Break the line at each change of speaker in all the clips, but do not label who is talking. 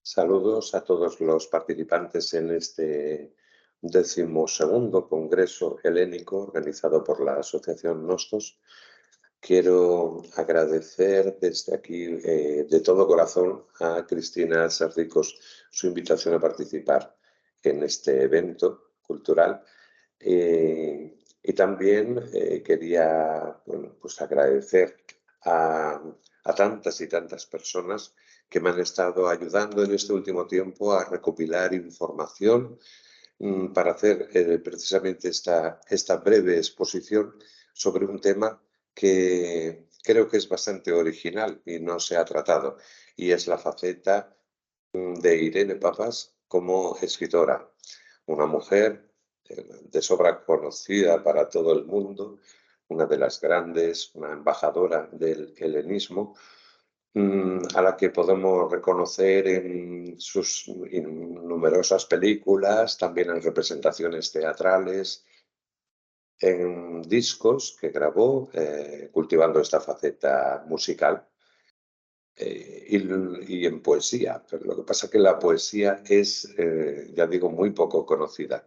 Saludos a todos los participantes en este 12º Congreso Helénico organizado por la Asociación Nostos. Quiero agradecer desde aquí de todo corazón a Cristina Sardicos su invitación a participar en este evento cultural. Y también quería pues agradecer a tantas y tantas personas que me han estado ayudando en este último tiempo a recopilar información para hacer precisamente esta breve exposición sobre un tema que creo que es bastante original y no se ha tratado, y es la faceta de Irene Papas como escritora, una mujer de sobra conocida para todo el mundo, una de las grandes, una embajadora del helenismo, a la que podemos reconocer en sus numerosas películas, también en representaciones teatrales, en discos que grabó, cultivando esta faceta musical. Y en poesía, pero lo que pasa es que la poesía es, ya digo, muy poco conocida.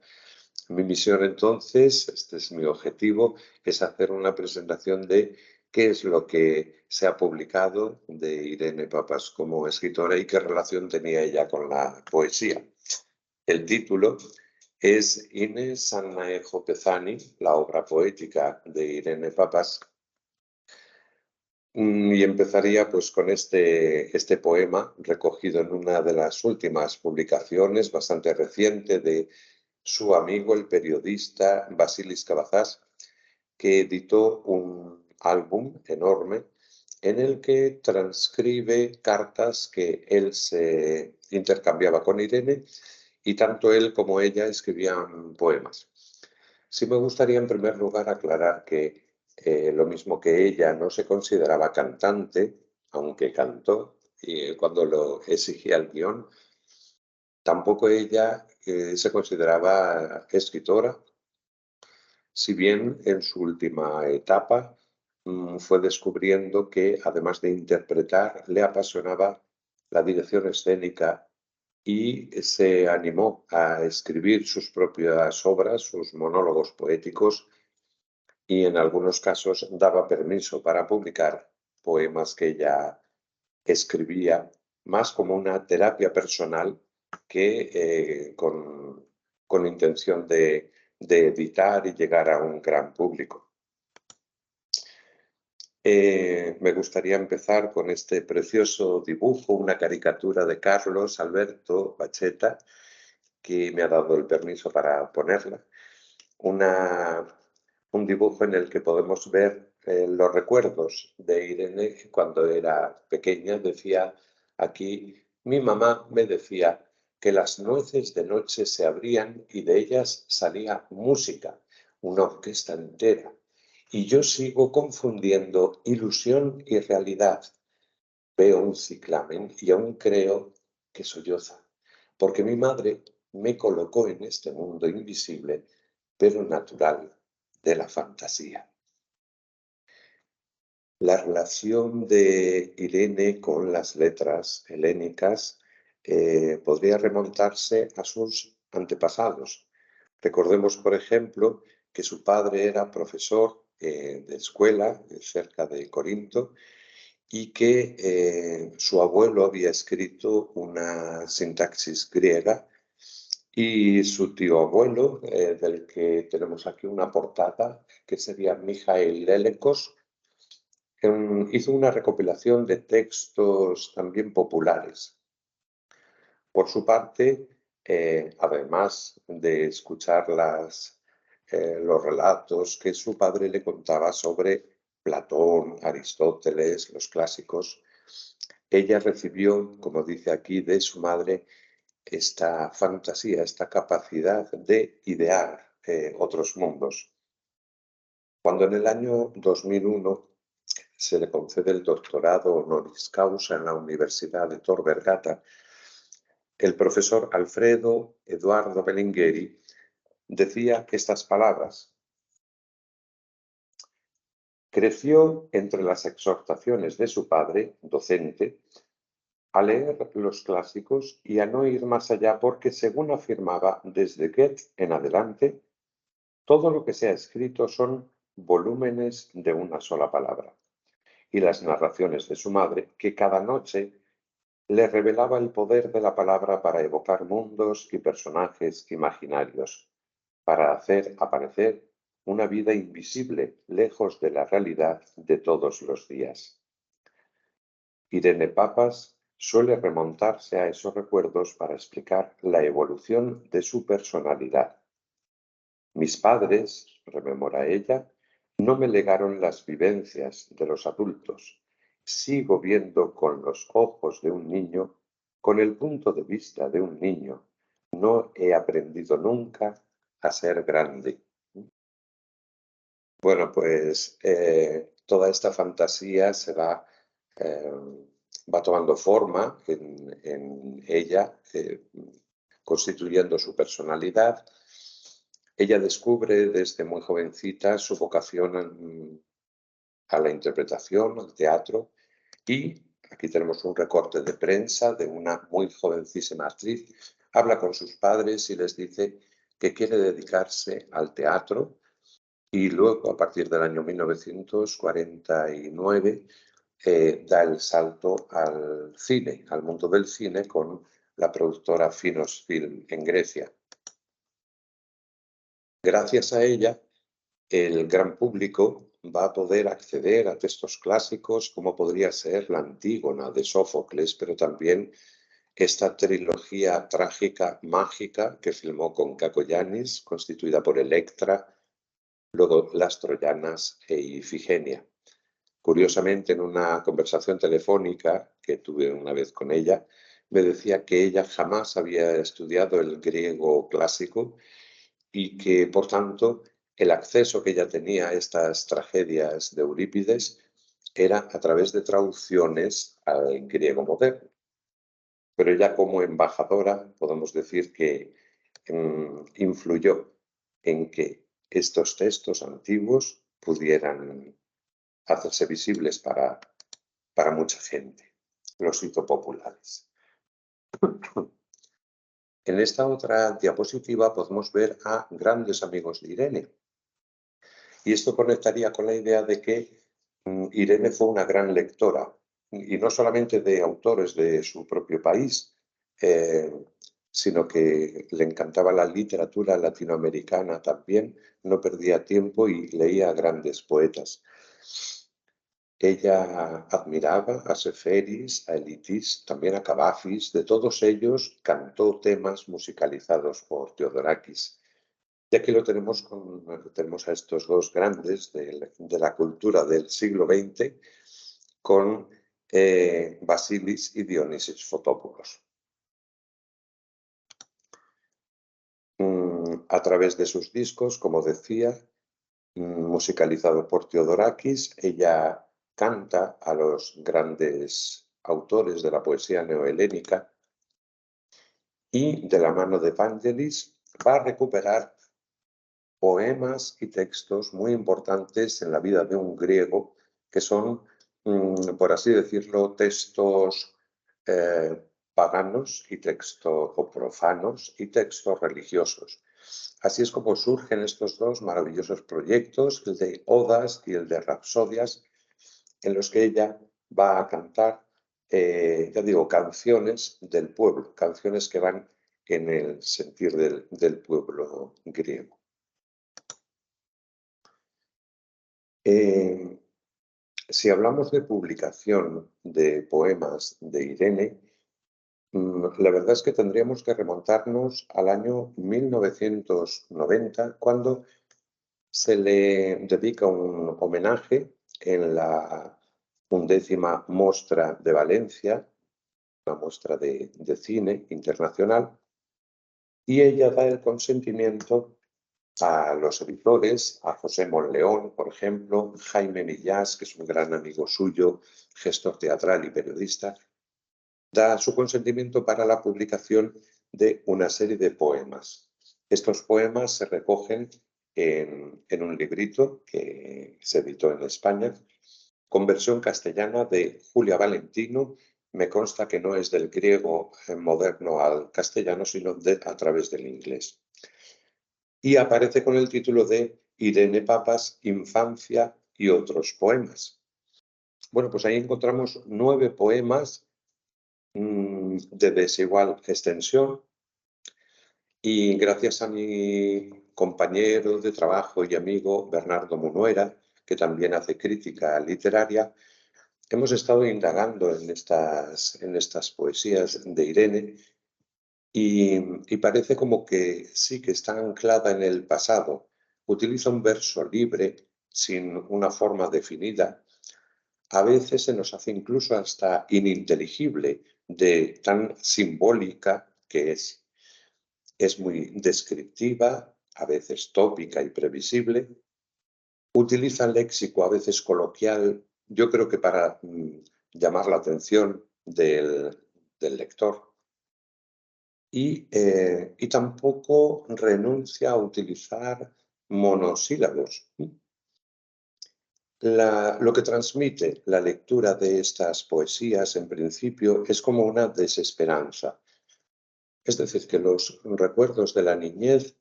Mi misión entonces, este es mi objetivo, es hacer una presentación de qué es lo que se ha publicado de Irene Papas como escritora y qué relación tenía ella con la poesía. El título es Ine Sannaejo Pezani, la obra poética de Irene Papas. Y empezaría pues con este poema recogido en una de las últimas publicaciones, bastante reciente, de su amigo, el periodista Basilis Cabazás, que editó un álbum enorme en el que transcribe cartas que él se intercambiaba con Irene, y tanto él como ella escribían poemas. Sí me gustaría en primer lugar aclarar que lo mismo que ella no se consideraba cantante, aunque cantó, y cuando lo exigía el guión, tampoco ella se consideraba escritora, si bien en su última etapa fue descubriendo que, además de interpretar, le apasionaba la dirección escénica y se animó a escribir sus propias obras, sus monólogos poéticos, y en algunos casos daba permiso para publicar poemas que ella escribía más como una terapia personal que con intención de editar y llegar a un gran público. Me gustaría empezar con este precioso dibujo, una caricatura de Carlos Alberto Bacheta, que me ha dado el permiso para ponerla. Un dibujo en el que podemos ver los recuerdos de Irene cuando era pequeña. Decía aquí, mi mamá me decía que las nueces de noche se abrían y de ellas salía música, una orquesta entera. Y yo sigo confundiendo ilusión y realidad. Veo un ciclamen y aún creo que solloza, porque mi madre me colocó en este mundo invisible, pero natural, de la fantasía. La relación de Irene con las letras helénicas podría remontarse a sus antepasados. Recordemos, por ejemplo, que su padre era profesor de escuela cerca de Corinto, y que su abuelo había escrito una sintaxis griega, y su tío abuelo, del que tenemos aquí una portada, que sería Mijael Lélekos, hizo una recopilación de textos también populares. Por su parte, además de escuchar los relatos que su padre le contaba sobre Platón, Aristóteles, los clásicos, ella recibió, como dice aquí, de su madre esta fantasía, esta capacidad de idear otros mundos. Cuando en el año 2001 se le concede el doctorado honoris causa en la Universidad de Tor Vergata, el profesor Alfredo Eduardo Belingheri decía estas palabras: creció entre las exhortaciones de su padre, docente, a leer los clásicos y a no ir más allá porque, según afirmaba, desde Goethe en adelante, todo lo que se ha escrito son volúmenes de una sola palabra. Y las narraciones de su madre, que cada noche le revelaba el poder de la palabra para evocar mundos y personajes imaginarios, para hacer aparecer una vida invisible lejos de la realidad de todos los días. Irene Papas suele remontarse a esos recuerdos para explicar la evolución de su personalidad. Mis padres, rememora ella, no me legaron las vivencias de los adultos. Sigo viendo con los ojos de un niño, con el punto de vista de un niño. No he aprendido nunca a ser grande. Bueno, pues toda esta fantasía va tomando forma en ella, constituyendo su personalidad. Ella descubre desde muy jovencita su vocación a la interpretación, al teatro, y aquí tenemos un recorte de prensa de una muy jovencísima actriz. Habla con sus padres y les dice que quiere dedicarse al teatro y luego, a partir del año 1949, da el salto al cine, al mundo del cine, con la productora Finos Film en Grecia. Gracias a ella, el gran público va a poder acceder a textos clásicos como podría ser la Antígona de Sófocles, pero también esta trilogía trágica, mágica, que filmó con Caco Yanis, constituida por Electra, luego Las Troyanas e Ifigenia. Curiosamente, en una conversación telefónica que tuve una vez con ella, me decía que ella jamás había estudiado el griego clásico y que, por tanto, el acceso que ella tenía a estas tragedias de Eurípides era a través de traducciones al griego moderno. Pero ella, como embajadora, podemos decir que influyó en que estos textos antiguos pudieran hacerse visibles para mucha gente, los hizo populares. En esta otra diapositiva podemos ver a grandes amigos de Irene. Y esto conectaría con la idea de que Irene fue una gran lectora, y no solamente de autores de su propio país, sino que le encantaba la literatura latinoamericana también, no perdía tiempo y leía a grandes poetas. Ella admiraba a Seferis, a Elitis, también a Cavafis. De todos ellos cantó temas musicalizados por Theodorakis. Y aquí tenemos a estos dos grandes de la cultura del siglo XX con Basilis y Dionisis Fotopoulos. A través de sus discos, como decía, musicalizado por Theodorakis, ella canta a los grandes autores de la poesía neohelénica y, de la mano de Vangelis, va a recuperar poemas y textos muy importantes en la vida de un griego, que son, por así decirlo, textos paganos y textos profanos y textos religiosos. Así es como surgen estos dos maravillosos proyectos, el de odas y el de rapsodias, en los que ella va a cantar, ya digo, canciones del pueblo, canciones que van en el sentir del pueblo griego. Si hablamos de publicación de poemas de Irene, la verdad es que tendríamos que remontarnos al año 1990, cuando se le dedica un homenaje en la 11ª Mostra de Valencia, una muestra de cine internacional, y ella da el consentimiento a los editores, a José Monleón, por ejemplo, Jaime Millás, que es un gran amigo suyo, gestor teatral y periodista, da su consentimiento para la publicación de una serie de poemas. Estos poemas se recogen en un librito que se editó en España, con versión castellana de Julia Valentino me consta que no es del griego moderno al castellano, sino a través del inglés. Y aparece con el título de Irene Papas, Infancia y otros poemas. Bueno, pues ahí encontramos 9 poemas de desigual extensión, y gracias a mi compañero de trabajo y amigo Bernardo Munuera, que también hace crítica literaria, hemos estado indagando en estas poesías de Irene y parece como que sí que está anclada en el pasado. Utiliza un verso libre, sin una forma definida. A veces se nos hace incluso hasta ininteligible de tan simbólica que es. Es muy descriptiva, a veces tópica y previsible. Utiliza léxico a veces coloquial, yo creo que para llamar la atención del lector. Y tampoco renuncia a utilizar monosílabos. Lo que transmite la lectura de estas poesías, en principio, es como una desesperanza. Es decir, que los recuerdos de la niñez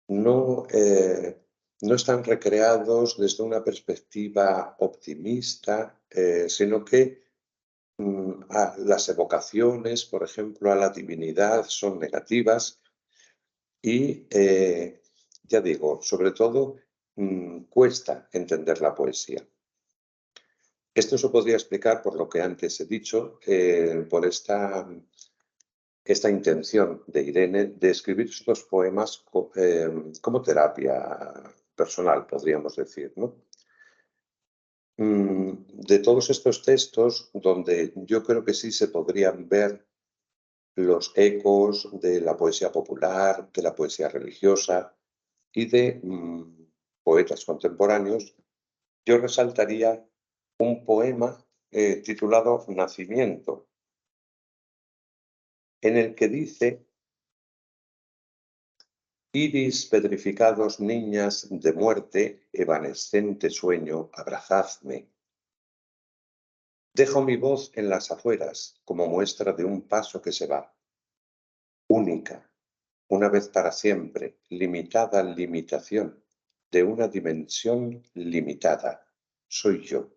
no están recreados desde una perspectiva optimista, sino que las evocaciones, por ejemplo, a la divinidad son negativas y, ya digo, sobre todo, cuesta entender la poesía. Esto se podría explicar por lo que antes he dicho, por esta intención de Irene de escribir estos poemas como terapia personal, podríamos decir, ¿no? De todos estos textos, donde yo creo que sí se podrían ver los ecos de la poesía popular, de la poesía religiosa y de poetas contemporáneos, yo resaltaría un poema titulado Nacimiento, en el que dice: iris petrificados, niñas de muerte, evanescente sueño, abrazadme. Dejo mi voz en las afueras como muestra de un paso que se va. Única, una vez para siempre, limitada limitación, de una dimensión limitada. Soy yo.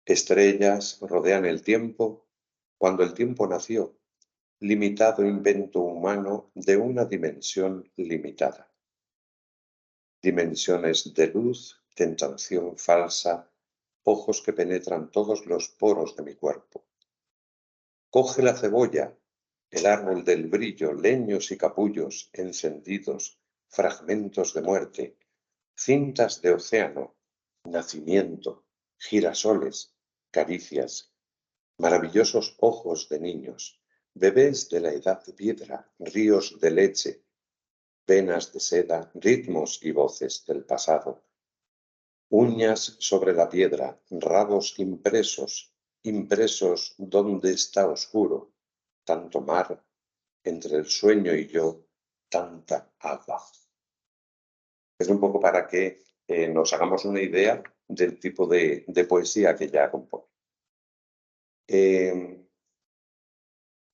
Estrellas rodean el tiempo cuando el tiempo nació, limitado invento humano de una dimensión limitada. Dimensiones de luz, tentación falsa, ojos que penetran todos los poros de mi cuerpo. Coge la cebolla, el árbol del brillo, leños y capullos encendidos, fragmentos de muerte, cintas de océano, nacimiento, girasoles, caricias, maravillosos ojos de niños, bebés de la edad de piedra, ríos de leche, venas de seda, ritmos y voces del pasado. Uñas sobre la piedra, rabos impresos donde está oscuro, tanto mar, entre el sueño y yo, tanta agua. Es un poco para que nos hagamos una idea del tipo de poesía que ella compone.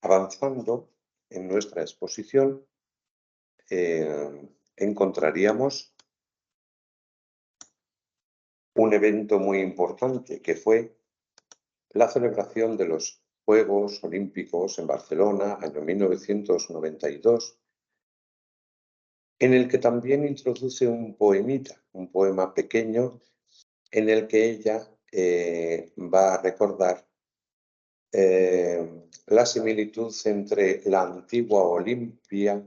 Avanzando en nuestra exposición, encontraríamos un evento muy importante que fue la celebración de los Juegos Olímpicos en Barcelona, año 1992, en el que también introduce un poemita, un poema pequeño, en el que ella va a recordar la similitud entre la antigua Olimpia,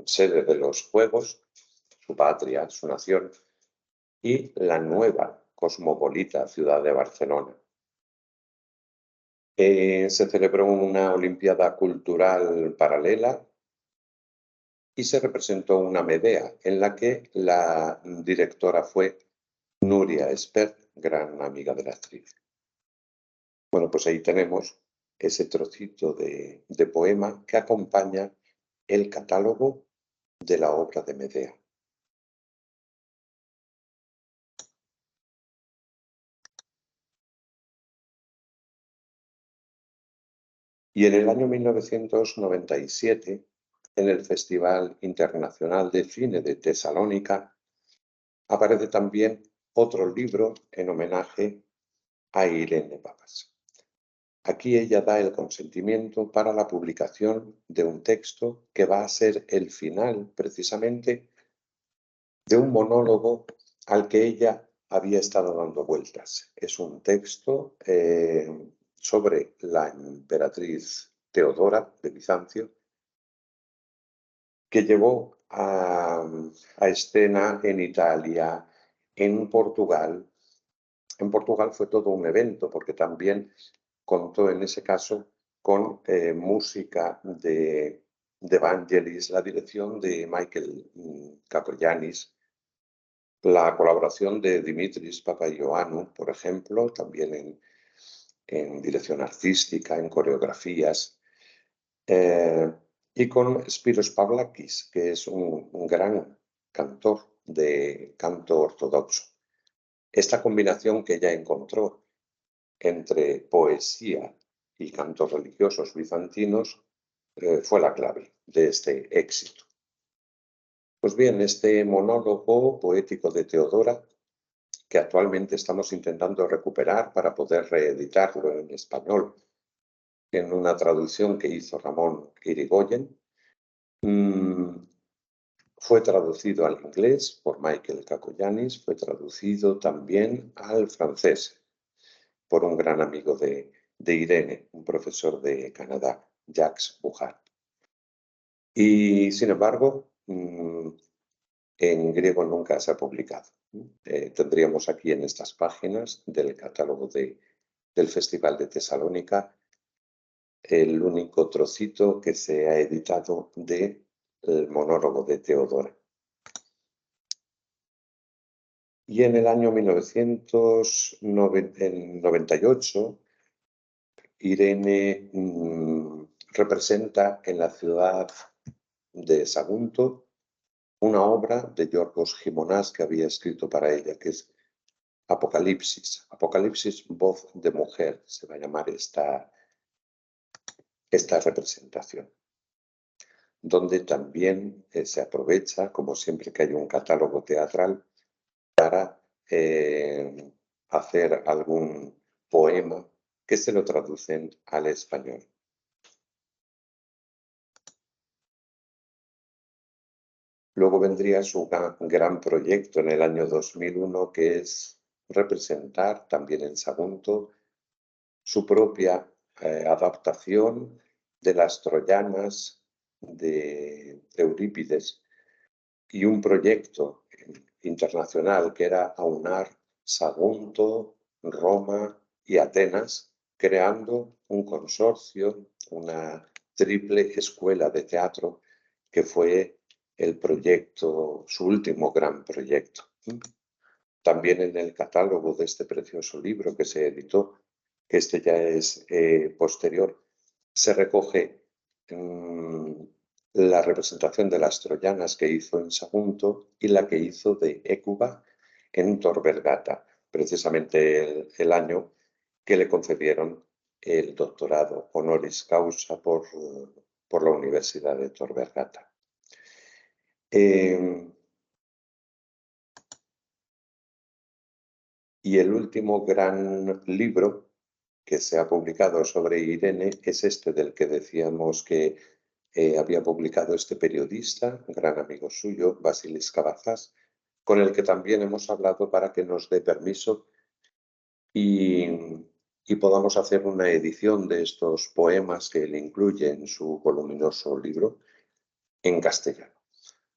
sede de los Juegos, su patria, su nación, y la nueva cosmopolita ciudad de Barcelona. Se celebró una Olimpiada cultural paralela y se representó una Medea, en la que la directora fue Núria Espert, gran amiga de la actriz. Bueno, pues ahí tenemos ese trocito de poema que acompaña el catálogo de la obra de Medea. Y en el año 1997, en el Festival Internacional de Cine de Tesalónica, aparece también otro libro en homenaje a Irene Papas. Aquí ella da el consentimiento para la publicación de un texto que va a ser el final, precisamente, de un monólogo al que ella había estado dando vueltas. Es un texto sobre la emperatriz Teodora de Bizancio, que llevó a escena en Italia, en Portugal. En Portugal fue todo un evento, porque también contó en ese caso con música de Vangelis, la dirección de Michael Kakoyannis, la colaboración de Dimitris Papaioannou, por ejemplo, también en dirección artística, en coreografías, y con Spiros Pavlakis, que es un gran cantor de canto ortodoxo. Esta combinación que ella encontró entre poesía y cantos religiosos bizantinos fue la clave de este éxito. Pues bien, este monólogo poético de Teodora, que actualmente estamos intentando recuperar para poder reeditarlo en español, en una traducción que hizo Ramón Irigoyen, fue traducido al inglés por Michael Kakoyannis, fue traducido también al francés por un gran amigo de Irene, un profesor de Canadá, Jacques Bouchard. Y sin embargo, en griego nunca se ha publicado. Tendríamos aquí en estas páginas del catálogo del Festival de Tesalónica el único trocito que se ha editado del monólogo de Teodora. Y en el año 1998, Irene representa en la ciudad de Sagunto una obra de Yorgos Gimonás que había escrito para ella, que es Apocalipsis. Apocalipsis, voz de mujer, se va a llamar esta representación, donde también se aprovecha, como siempre que hay un catálogo teatral, para hacer algún poema que se lo traducen al español. Luego vendría su gran proyecto en el año 2001, que es representar también en Sagunto su propia adaptación de las Troyanas de Eurípides, y un proyecto internacional que era aunar Sagunto, Roma y Atenas, creando un consorcio, una triple escuela de teatro que fue el proyecto, su último gran proyecto. También en el catálogo de este precioso libro que se editó, que este ya es posterior, se recoge la representación de las troyanas que hizo en Sagunto y la que hizo de Hécuba en Tor Vergata, precisamente el año que le concedieron el doctorado honoris causa por la Universidad de Tor Vergata. Y el último gran libro que se ha publicado sobre Irene es este del que decíamos que había publicado este periodista, gran amigo suyo, Vasilis Kavazas, con el que también hemos hablado para que nos dé permiso y podamos hacer una edición de estos poemas que él incluye en su voluminoso libro en castellano.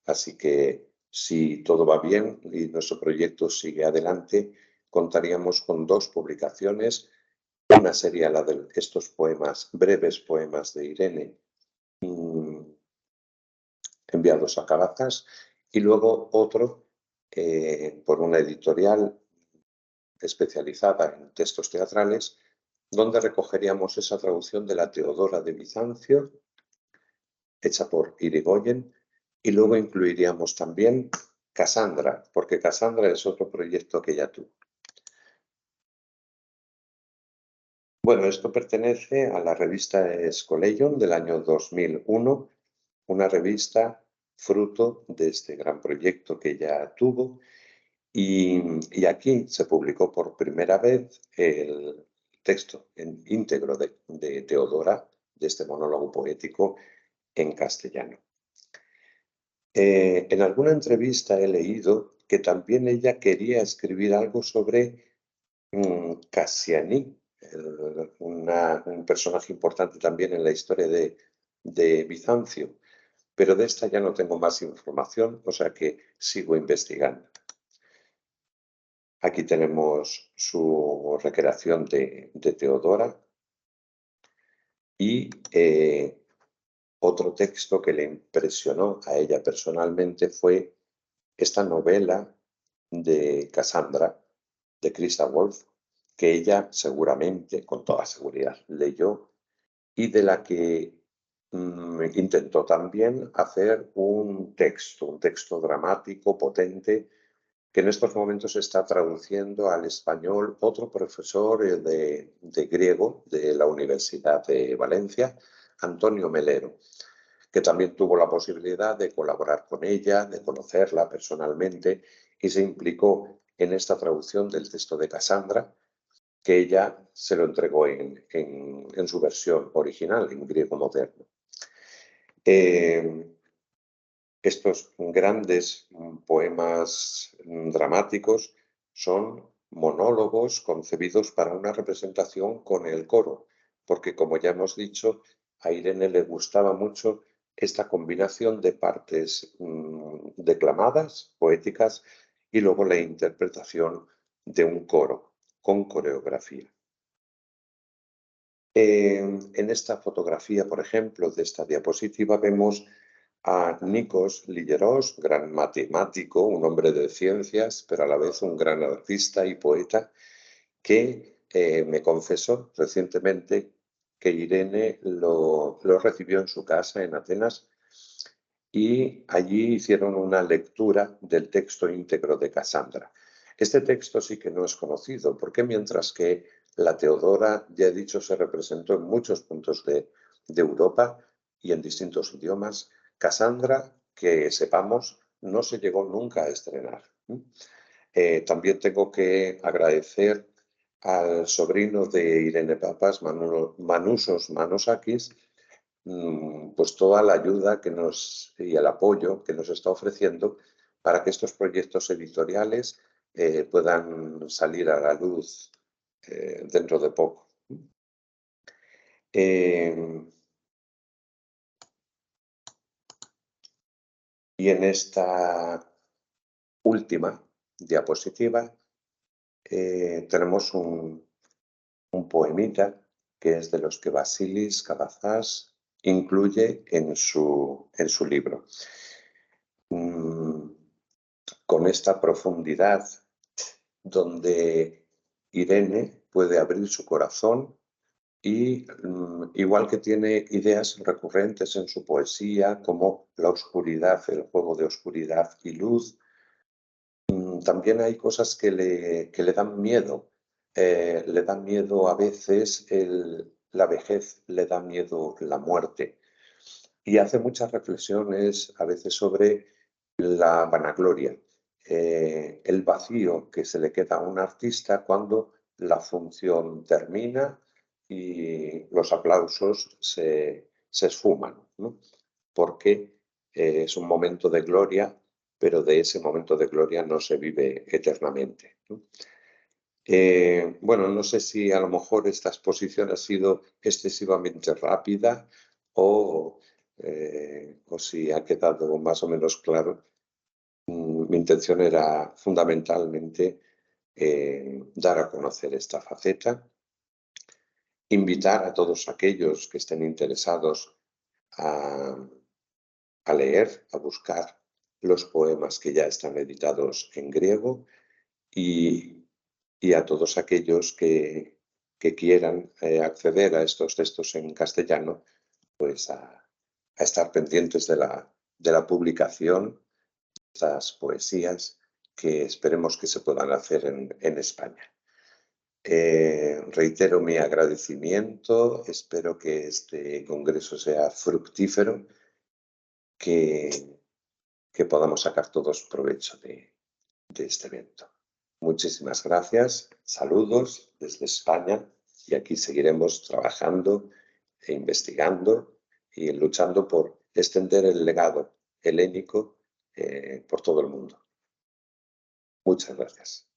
Así que si todo va bien y nuestro proyecto sigue adelante, contaríamos con 2 publicaciones. Una sería la de estos poemas, breves poemas de Irene, enviados a Cavazas, y luego otro por una editorial especializada en textos teatrales, donde recogeríamos esa traducción de la Teodora de Bizancio, hecha por Irigoyen, y luego incluiríamos también Cassandra, porque Cassandra es otro proyecto que ella tuvo. Bueno, esto pertenece a la revista Escoleion del año 2001, una revista fruto de este gran proyecto que ella tuvo. Y aquí se publicó por primera vez el texto en íntegro de Teodora, de este monólogo poético en castellano. En alguna entrevista he leído que también ella quería escribir algo sobre Cassiani, un personaje importante también en la historia de Bizancio, pero de esta ya no tengo más información, o sea que sigo investigando. Aquí tenemos su recreación de Teodora y otro texto que le impresionó a ella personalmente fue esta novela de Cassandra, de Christa Wolf, que ella seguramente, con toda seguridad, leyó y de la que intentó también hacer un texto dramático, potente, que en estos momentos está traduciendo al español otro profesor de griego de la Universidad de Valencia, Antonio Melero, que también tuvo la posibilidad de colaborar con ella, de conocerla personalmente y se implicó en esta traducción del texto de Cassandra, que ella se lo entregó en su versión original, en griego moderno. Estos grandes poemas dramáticos son monólogos concebidos para una representación con el coro, porque como ya hemos dicho, a Irene le gustaba mucho esta combinación de partes declamadas, poéticas, y luego la interpretación de un coro con coreografía. En esta fotografía, por ejemplo, de esta diapositiva, vemos a Nikos Ligeros, gran matemático, un hombre de ciencias, pero a la vez un gran artista y poeta, que me confesó recientemente que Irene lo recibió en su casa en Atenas y allí hicieron una lectura del texto íntegro de Cassandra. Este texto sí que no es conocido, porque mientras que la Teodora, ya he dicho, se representó en muchos puntos de Europa y en distintos idiomas, Cassandra, que sepamos, no se llegó nunca a estrenar. También tengo que agradecer al sobrino de Irene Papas, Manousos Manosakis, pues toda la ayuda y el apoyo que nos está ofreciendo para que estos proyectos editoriales puedan salir a la luz dentro de poco. Y en esta última diapositiva tenemos un poemita que es de los que Vasilis Kavafas incluye en su libro. Con esta profundidad donde Irene puede abrir su corazón y igual que tiene ideas recurrentes en su poesía como la oscuridad, el juego de oscuridad y luz, también hay cosas que le dan miedo. Le da miedo a veces la vejez, le da miedo la muerte. Y hace muchas reflexiones a veces sobre la vanagloria, el vacío que se le queda a un artista cuando la función termina y los aplausos se esfuman, ¿no? Porque es un momento de gloria, pero de ese momento de gloria no se vive eternamente, ¿no? Bueno, no sé si a lo mejor esta exposición ha sido excesivamente rápida o si ha quedado más o menos claro. Mi intención era fundamentalmente dar a conocer esta faceta, invitar a todos aquellos que estén interesados a leer, a buscar los poemas que ya están editados en griego y a todos aquellos que quieran acceder a estos textos en castellano, pues a estar pendientes de la publicación de estas poesías que esperemos que se puedan hacer en España. Reitero mi agradecimiento, espero que este congreso sea fructífero, que podamos sacar todos provecho de este evento. Muchísimas gracias, saludos desde España y aquí seguiremos trabajando e investigando y luchando por extender el legado helénico por todo el mundo. Muchas gracias.